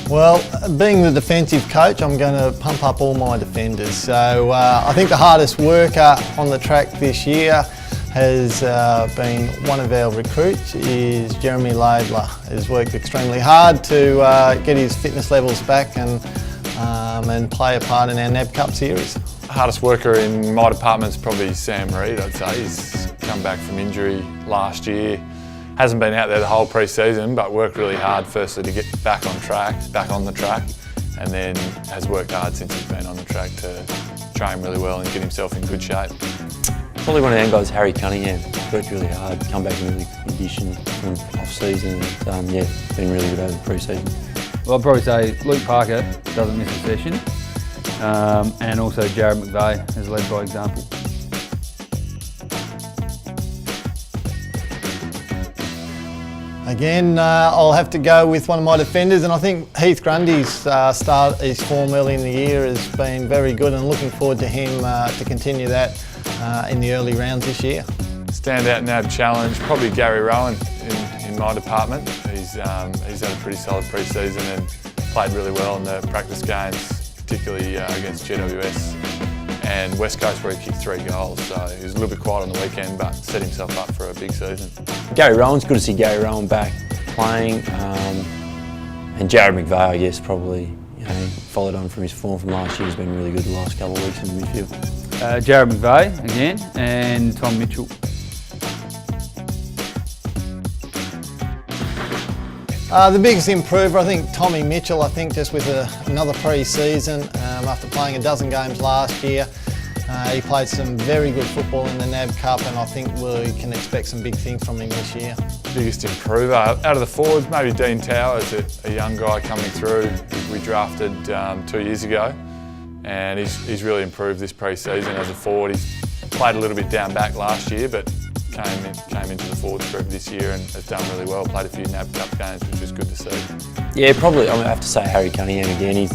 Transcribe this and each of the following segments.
Well, being the defensive coach, I'm going to pump up all my defenders. So I think the hardest worker on the track this year has been one of our recruits, is Jeremy Laidler. He's worked extremely hard to get his fitness levels back and play a part in our NAB Cup series. The hardest worker in my department is probably Sam Reid, I'd say. He's come back from injury last year. Hasn't been out there the whole pre-season, but worked really hard firstly to get back on the track, and then has worked hard since he's been on the track to train really well and get himself in good shape. Probably one of our guys, Harry Cunningham, worked really hard, come back in really good condition from off-season, and yeah, been really good over the pre-season. Well, I'd probably say Luke Parker doesn't miss a session, and also Jared McVeigh has led by example. Again, I'll have to go with one of my defenders, and I think Heath Grundy's his form early in the year has been very good, and looking forward to him to continue that in the early rounds this year. Standout NAB challenge, probably Gary Rowan in my department. He's had a pretty solid pre-season and played really well in the practice games, particularly against GWS and West Coast, where he kicked 3 goals. So he was a little bit quiet on the weekend, but set himself up for a big season. Gary Rowan's good to see Gary Rowan back playing, and Jared McVeigh, I guess, probably followed on from his form from last year. He's been really good the last couple of weeks in the midfield. Jared McVeigh again, and Tom Mitchell. The biggest improver, I think Tommy Mitchell, just with another pre-season, after playing a dozen games last year. He played some very good football in the NAB Cup, and I think we can expect some big things from him this year. Biggest improver, out of the forwards, maybe Dean Towers, a young guy coming through. We drafted 2 years ago, and he's really improved this pre-season as a forward. He's played a little bit down back last year, but came into the forwards group this year and has done really well. Played a few NAB Cup games, which was good to see. Yeah, probably. I have to say Harry Cunningham again. He's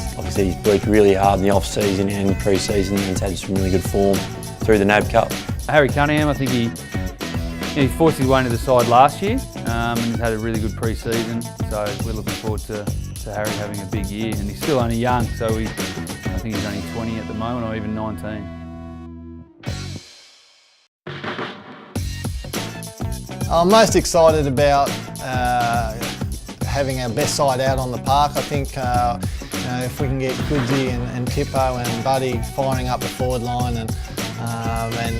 worked really hard in the off-season and pre-season, and he's had some really good form through the NAB Cup. Harry Cunningham, I think he forced his way into the side last year, and he's had a really good pre-season. So we're looking forward to Harry having a big year, and he's still only young. So I think he's only 20 at the moment, or even 19. I'm most excited about having our best side out on the park. I think if we can get Goodsy and Tippo and Buddy firing up the forward line and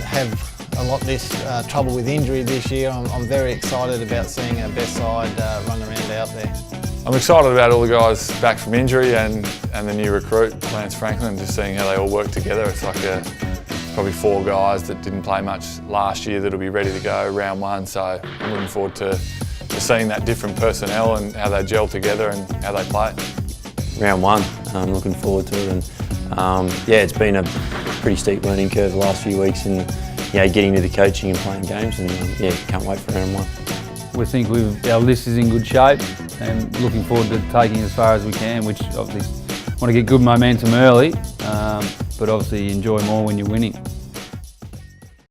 have a lot less trouble with injury this year, I'm very excited about seeing our best side run around out there. I'm excited about all the guys back from injury and the new recruit, Lance Franklin, just seeing how they all work together. It's like probably 4 guys that didn't play much last year that'll be ready to go round 1, so I'm looking forward to seeing that different personnel and how they gel together and how they play. Round 1, I'm looking forward to it, and yeah, it's been a pretty steep learning curve the last few weeks, and getting to the coaching and playing games, and yeah, can't wait for round 1. We think our list is in good shape, and looking forward to taking it as far as we can, which obviously want to get good momentum early, but obviously enjoy more when you're winning.